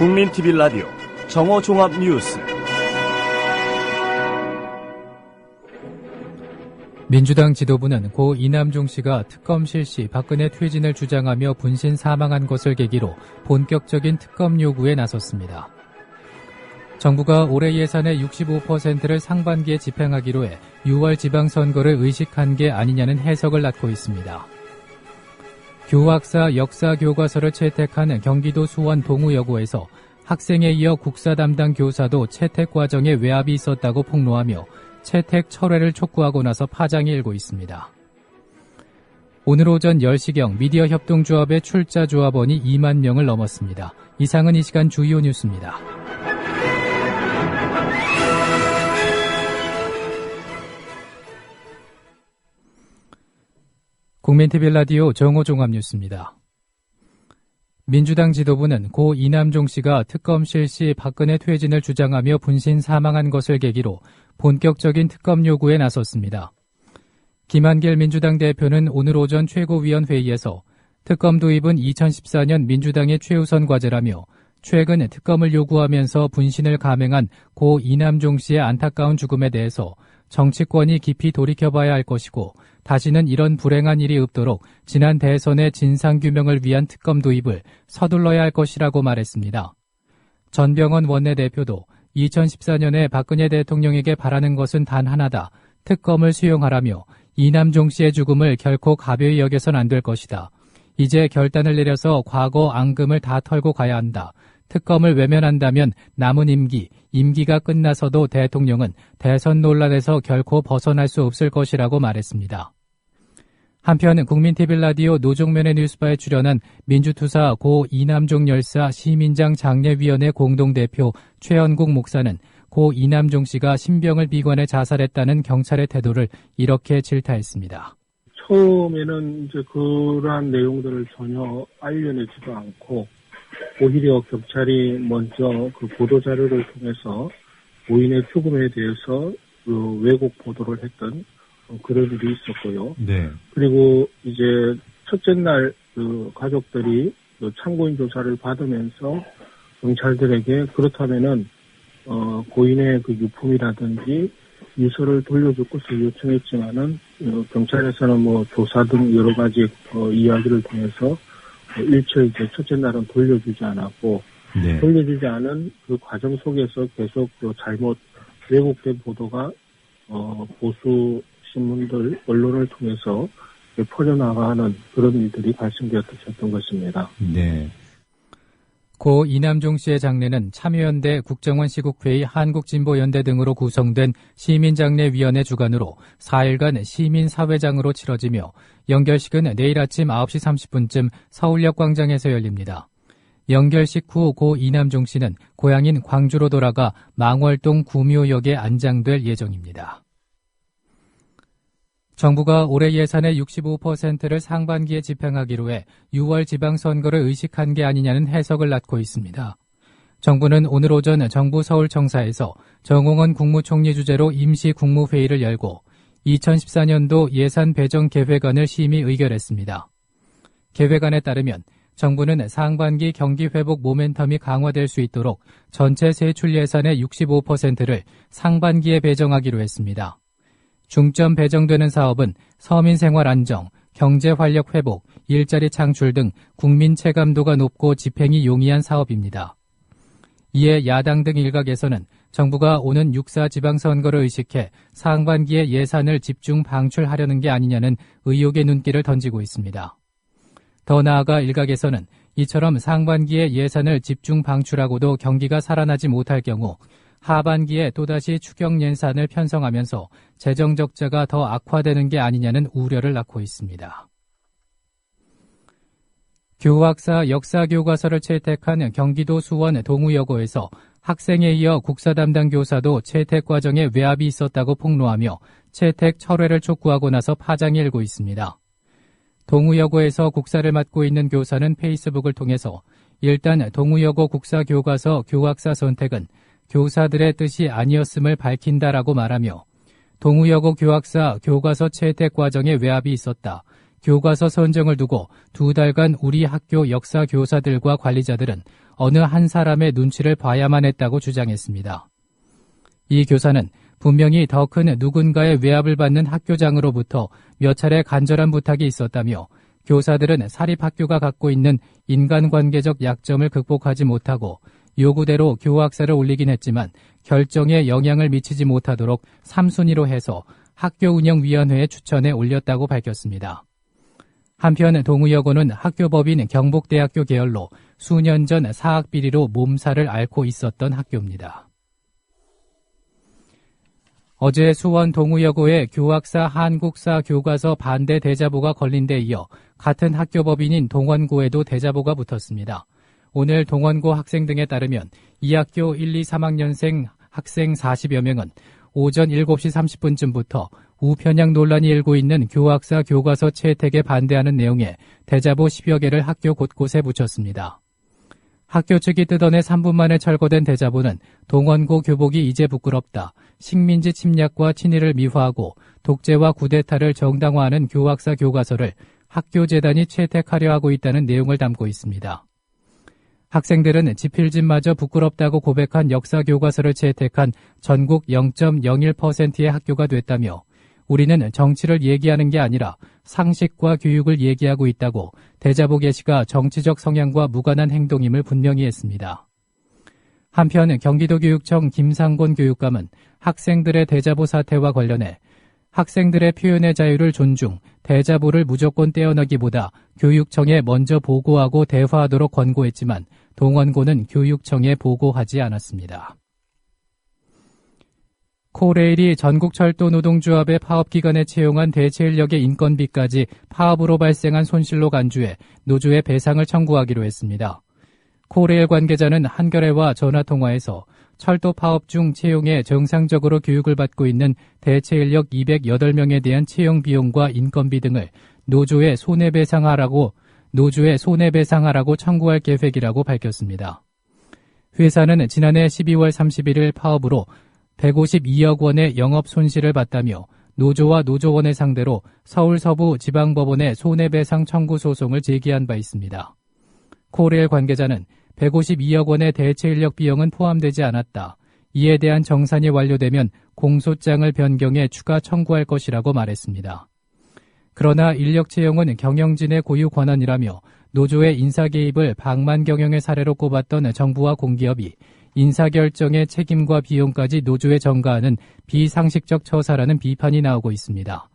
국민TV 라디오 정오종합뉴스. 민주당 지도부는 고 이남종 씨가 특검 실시 박근혜 퇴진을 주장하며 분신 사망한 것을 계기로 본격적인 특검 요구에 나섰습니다. 정부가 올해 예산의 65%를 상반기에 집행하기로 해 6월 지방선거를 의식한 게 아니냐는 해석을 낳고 있습니다. 교학사 역사 교과서를 채택한 경기도 수원 동우여고에서 학생에 이어 국사 담당 교사도 채택 과정에 외압이 있었다고 폭로하며 채택 철회를 촉구하고 나서 파장이 일고 있습니다. 오늘 오전 10시경 미디어 협동조합의 출자 조합원이 2만 명을 넘었습니다. 이상은 이 시간 주요 뉴스입니다. 국민TV 라디오 정오종합뉴스입니다. 민주당 지도부는 고 이남종 씨가 특검 실시 박근혜 퇴진을 주장하며 분신 사망한 것을 계기로 본격적인 특검 요구에 나섰습니다. 김한길 민주당 대표는 오늘 오전 최고위원회의에서 특검 도입은 2014년 민주당의 최우선 과제라며 최근 특검을 요구하면서 분신을 감행한 고 이남종 씨의 안타까운 죽음에 대해서 정치권이 깊이 돌이켜봐야 할 것이고 다시는 이런 불행한 일이 없도록 지난 대선의 진상규명을 위한 특검 도입을 서둘러야 할 것이라고 말했습니다. 전병헌 원내대표도 2014년에 박근혜 대통령에게 바라는 것은 단 하나다. 특검을 수용하라며 이남종 씨의 죽음을 결코 가벼이 여겨선 안 될 것이다. 이제 결단을 내려서 과거 앙금을 다 털고 가야 한다. 특검을 외면한다면 남은 임기가 끝나서도 대통령은 대선 논란에서 결코 벗어날 수 없을 것이라고 말했습니다. 한편 국민TV 라디오 노종면의 뉴스바에 출연한 민주투사 고 이남종 열사 시민장 장례위원회 공동대표 최연국 목사는 고 이남종 씨가 신병을 비관해 자살했다는 경찰의 태도를 이렇게 질타했습니다. 처음에는 이제 그러한 내용들을 전혀 알려내지도 않고 오히려 경찰이 먼저 그 보도자료를 통해서 고인의 죽음에 대해서 그 왜곡 보도를 했던 그런 일이 있었고요. 네. 그리고 이제 첫째 날 그 가족들이 그 참고인 조사를 받으면서 경찰들에게 그렇다면은 고인의 그 유품이라든지 유서를 돌려줄 것을 요청했지만은 경찰에서는 뭐 조사 등 여러 가지 이야기를 통해서 일체 이제 첫째 날은 돌려주지 않았고, 네. 돌려주지 않은 그 과정 속에서 계속 그 잘못 왜곡된 보도가 보수 신문들 언론을 통해서 퍼져나가는 그런 일들이 발생되었던 것입니다. 네. 고 이남종 씨의 장례는 참여연대, 국정원 시국회의, 한국진보연대 등으로 구성된 시민장례위원회 주관으로 4일간 시민사회장으로 치러지며 연결식은 내일 아침 9시 30분쯤 서울역 광장에서 열립니다. 연결식 후 고 이남종 씨는 고향인 광주로 돌아가 망월동 구묘역에 안장될 예정입니다. 정부가 올해 예산의 65%를 상반기에 집행하기로 해 6월 지방선거를 의식한 게 아니냐는 해석을 낳고 있습니다. 정부는 오늘 오전 정부 서울청사에서 정홍원 국무총리 주재로 임시국무회의를 열고 2014년도 예산 배정 계획안을 심의 의결했습니다. 계획안에 따르면 정부는 상반기 경기 회복 모멘텀이 강화될 수 있도록 전체 세출 예산의 65%를 상반기에 배정하기로 했습니다. 중점 배정되는 사업은 서민 생활 안정, 경제 활력 회복, 일자리 창출 등 국민 체감도가 높고 집행이 용이한 사업입니다. 이에 야당 등 일각에서는 정부가 오는 6.4 지방선거를 의식해 상반기에 예산을 집중 방출하려는 게 아니냐는 의혹의 눈길을 던지고 있습니다. 더 나아가 일각에서는 이처럼 상반기에 예산을 집중 방출하고도 경기가 살아나지 못할 경우 하반기에 또다시 추경 예산을 편성하면서 재정 적자가 더 악화되는 게 아니냐는 우려를 낳고 있습니다. 교학사 역사 교과서를 채택한 경기도 수원 동우여고에서 학생에 이어 국사 담당 교사도 채택 과정에 외압이 있었다고 폭로하며 채택 철회를 촉구하고 나서 파장이 일고 있습니다. 동우여고에서 국사를 맡고 있는 교사는 페이스북을 통해서 일단 동우여고 국사 교과서 교학사 선택은 교사들의 뜻이 아니었음을 밝힌다라고 말하며 동우여고 교학사 교과서 채택 과정에 외압이 있었다. 교과서 선정을 두고 2달간 우리 학교 역사 교사들과 관리자들은 어느 한 사람의 눈치를 봐야만 했다고 주장했습니다. 이 교사는 분명히 더 큰 누군가의 외압을 받는 학교장으로부터 몇 차례 간절한 부탁이 있었다며 교사들은 사립학교가 갖고 있는 인간관계적 약점을 극복하지 못하고 요구대로 교학사를 올리긴 했지만 결정에 영향을 미치지 못하도록 3순위로 해서 학교운영위원회에 추천해 올렸다고 밝혔습니다. 한편 동의여고는 학교법인 경북대학교 계열로 수년 전 사학비리로 몸살을 앓고 있었던 학교입니다. 어제 수원 동의여고의 교학사 한국사 교과서 반대 대자보가 걸린 데 이어 같은 학교법인인 동원고에도 대자보가 붙었습니다. 오늘 동원고 학생 등에 따르면 이 학교 1, 2, 3학년생 학생 40여 명은 오전 7시 30분쯤부터 우편향 논란이 일고 있는 교학사 교과서 채택에 반대하는 내용의 대자보 10여 개를 학교 곳곳에 붙였습니다. 학교 측이 뜯어내 3분 만에 철거된 대자보는 동원고 교복이 이제 부끄럽다, 식민지 침략과 친일을 미화하고 독재와 쿠데타를 정당화하는 교학사 교과서를 학교재단이 채택하려 하고 있다는 내용을 담고 있습니다. 학생들은 지필진마저 부끄럽다고 고백한 역사 교과서를 채택한 전국 0.01%의 학교가 됐다며 우리는 정치를 얘기하는 게 아니라 상식과 교육을 얘기하고 있다고 대자보 게시가 정치적 성향과 무관한 행동임을 분명히 했습니다. 한편 경기도교육청 김상곤 교육감은 학생들의 대자보 사태와 관련해 학생들의 표현의 자유를 존중, 대자보를 무조건 떼어내기보다 교육청에 먼저 보고하고 대화하도록 권고했지만 동원고는 교육청에 보고하지 않았습니다. 코레일이 전국철도노동조합의 파업기간에 채용한 대체인력의 인건비까지 파업으로 발생한 손실로 간주해 노조에 배상을 청구하기로 했습니다. 코레일 관계자는 한겨레와 전화통화에서 철도 파업 중 채용에 정상적으로 교육을 받고 있는 대체인력 208명에 대한 채용 비용과 인건비 등을 노조에 손해배상하라고 청구할 계획이라고 밝혔습니다. 회사는 지난해 12월 31일 파업으로 152억 원의 영업 손실을 봤다며 노조와 노조원을 상대로 서울 서부 지방법원에 손해배상 청구 소송을 제기한 바 있습니다. 코레일 관계자는 152억 원의 대체인력 비용은 포함되지 않았다. 이에 대한 정산이 완료되면 공소장을 변경해 추가 청구할 것이라고 말했습니다. 그러나 인력 채용은 경영진의 고유 권한이라며 노조의 인사 개입을 방만 경영의 사례로 꼽았던 정부와 공기업이 인사결정의 책임과 비용까지 노조에 전가하는 비상식적 처사라는 비판이 나오고 있습니다.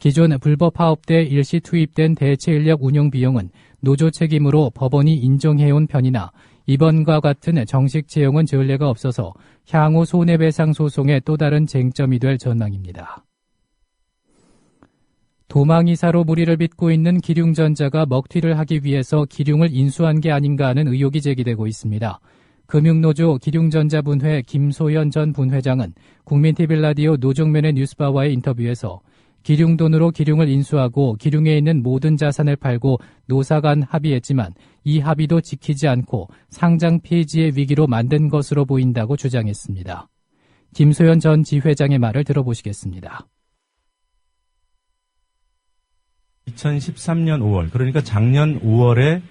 기존 불법 파업 때 일시 투입된 대체인력 운용 비용은 노조 책임으로 법원이 인정해온 편이나 이번과 같은 정식 채용은 전례가 없어서 향후 손해배상 소송의 또 다른 쟁점이 될 전망입니다. 도망이사로 무리를 빚고 있는 기륭전자가 먹튀를 하기 위해서 기륭을 인수한 게 아닌가 하는 의혹이 제기되고 있습니다. 금융노조 기륭전자 분회 김소연 전 분회장은 국민TV라디오 노종면의 뉴스바와의 인터뷰에서 기륭돈으로 기륭을 인수하고 기륭에 있는 모든 자산을 팔고 노사 간 합의했지만 이 합의도 지키지 않고 상장 폐지의 위기로 만든 것으로 보인다고 주장했습니다. 김소연 전 지회장의 말을 들어보시겠습니다. 2013년 5월, 그러니까 작년 5월에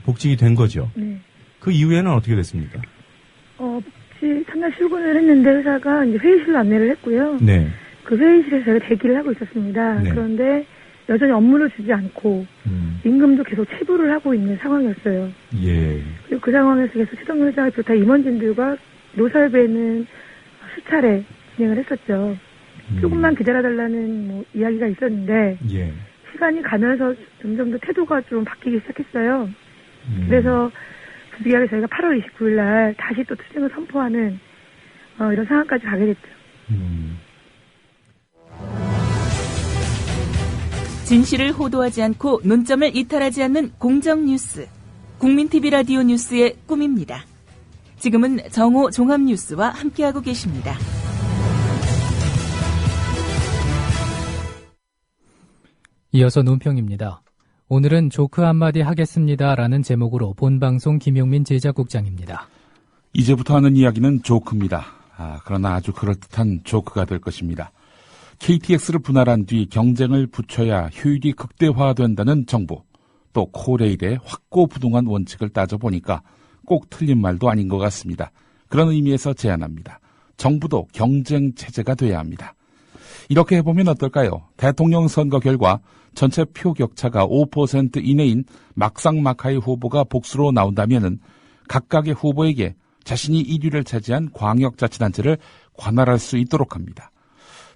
복직이 된 거죠. 네. 그 이후에는 어떻게 됐습니까? 복직 3날 출근을 했는데 회사가 이제 회의실로 안내를 했고요. 네. 그 회의실에서 저희가 대기를 하고 있었습니다. 네. 그런데 여전히 업무를 주지 않고 임금도 계속 체불을 하고 있는 상황이었어요. 예. 그리고 그 상황에서 계속 최동현 회장을 비롯한 임원진들과 노사협의회는 수차례 진행을 했었죠. 조금만 기다려달라는 이야기가 있었는데 예. 시간이 가면서 점점 더 태도가 좀 바뀌기 시작했어요. 그래서 부득이하게 저희가 8월 29일 날 다시 또 투쟁을 선포하는 이런 상황까지 가게 됐죠. 진실을 호도하지 않고 논점을 이탈하지 않는 공정 뉴스. 국민TV 라디오 뉴스의 꿈입니다. 지금은 정오 종합뉴스와 함께하고 계십니다. 이어서 논평입니다. 오늘은 조크 한마디 하겠습니다라는 제목으로 본방송 김용민 제작국장입니다. 이제부터 하는 이야기는 조크입니다. 그러나 아주 그럴듯한 조크가 될 것입니다. KTX를 분할한 뒤 경쟁을 붙여야 효율이 극대화된다는 정부, 또 코레일의 확고부동한 원칙을 따져보니까 꼭 틀린 말도 아닌 것 같습니다. 그런 의미에서 제안합니다. 정부도 경쟁 체제가 돼야 합니다. 이렇게 해보면 어떨까요? 대통령 선거 결과 전체 표 격차가 5% 이내인 막상막하의 후보가 복수로 나온다면은 각각의 후보에게 자신이 1위를 차지한 광역자치단체를 관할할 수 있도록 합니다.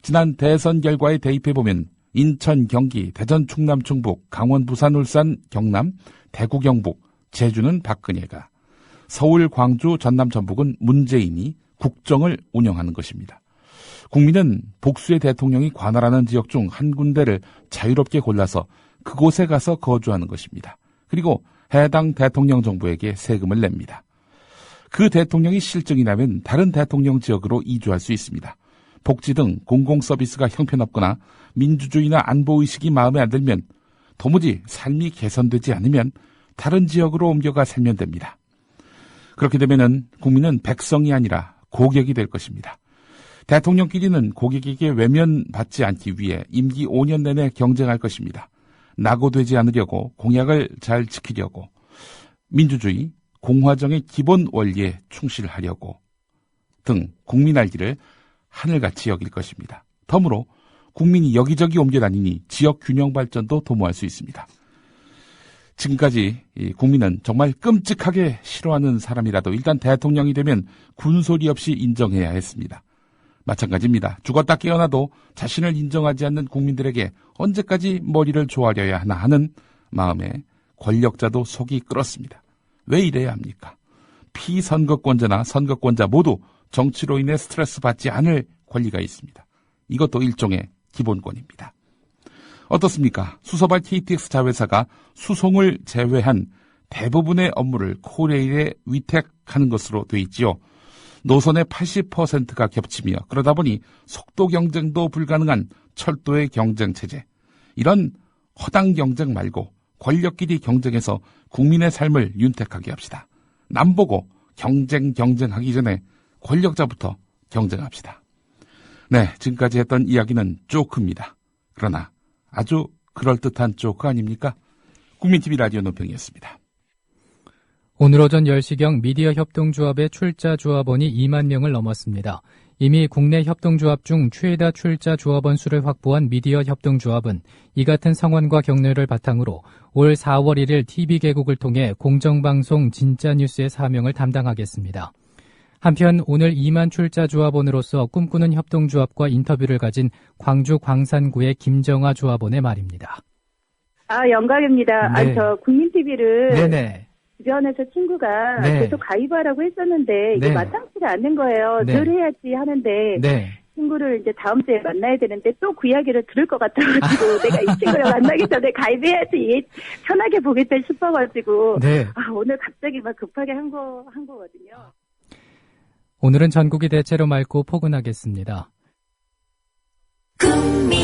지난 대선 결과에 대입해보면 인천, 경기, 대전, 충남, 충북, 강원, 부산, 울산, 경남, 대구, 경북, 제주는 박근혜가, 서울, 광주, 전남, 전북은 문재인이 국정을 운영하는 것입니다. 국민은 복수의 대통령이 관할하는 지역 중 한 군데를 자유롭게 골라서 그곳에 가서 거주하는 것입니다. 그리고 해당 대통령 정부에게 세금을 냅니다. 그 대통령이 실증이 나면 다른 대통령 지역으로 이주할 수 있습니다. 복지 등 공공서비스가 형편없거나 민주주의나 안보의식이 마음에 안 들면, 도무지 삶이 개선되지 않으면 다른 지역으로 옮겨가 살면 됩니다. 그렇게 되면은 국민은 백성이 아니라 고객이 될 것입니다. 대통령끼리는 고객에게 외면받지 않기 위해 임기 5년 내내 경쟁할 것입니다. 낙오되지 않으려고, 공약을 잘 지키려고, 민주주의, 공화정의 기본 원리에 충실하려고 등 국민 알기를 하늘같이 여길 것입니다. 덤으로 국민이 여기저기 옮겨다니니 지역 균형 발전도 도모할 수 있습니다. 지금까지 국민은 정말 끔찍하게 싫어하는 사람이라도 일단 대통령이 되면 군소리 없이 인정해야 했습니다. 마찬가지입니다. 죽었다 깨어나도 자신을 인정하지 않는 국민들에게 언제까지 머리를 조아려야 하나 하는 마음에 권력자도 속이 끓었습니다. 왜 이래야 합니까? 피선거권자나 선거권자 모두 정치로 인해 스트레스 받지 않을 권리가 있습니다. 이것도 일종의 기본권입니다. 어떻습니까? 수서발 KTX 자회사가 수송을 제외한 대부분의 업무를 코레일에 위탁하는 것으로 돼 있지요. 노선의 80%가 겹치며 그러다 보니 속도 경쟁도 불가능한 철도의 경쟁 체제. 이런 허당 경쟁 말고 권력끼리 경쟁해서 국민의 삶을 윤택하게 합시다. 남보고 경쟁하기 전에 권력자부터 경쟁합시다. 네, 지금까지 했던 이야기는 조크입니다. 그러나 아주 그럴듯한 조크 아닙니까? 국민TV 라디오 논평이었습니다. 오늘 오전 10시경 미디어 협동조합의 출자 조합원이 2만 명을 넘었습니다. 이미 국내 협동조합 중 최다 출자 조합원 수를 확보한 미디어 협동조합은 이 같은 성원과 격려를 바탕으로 올 4월 1일 TV 개국을 통해 공정방송 진짜뉴스의 사명을 담당하겠습니다. 한편 오늘 2만 출자 조합원으로서 꿈꾸는 협동조합과 인터뷰를 가진 광주 광산구의 김정아 조합원의 말입니다. 영광입니다. 네. 저 국민TV를 네네. 주변에서 친구가 네. 계속 가입하라고 했었는데 이게 네. 마땅치가 않는 거예요. 네. 늘 해야지 하는데 네. 친구를 이제 다음 주에 만나야 되는데 또 그 이야기를 들을 것 같아가지고 내가 이 친구를 만나기 전에 가입해야지 편하게 보겠다 싶어가지고 네. 오늘 갑자기 막 급하게 한 거거든요. 오늘은 전국이 대체로 맑고 포근하겠습니다. 국민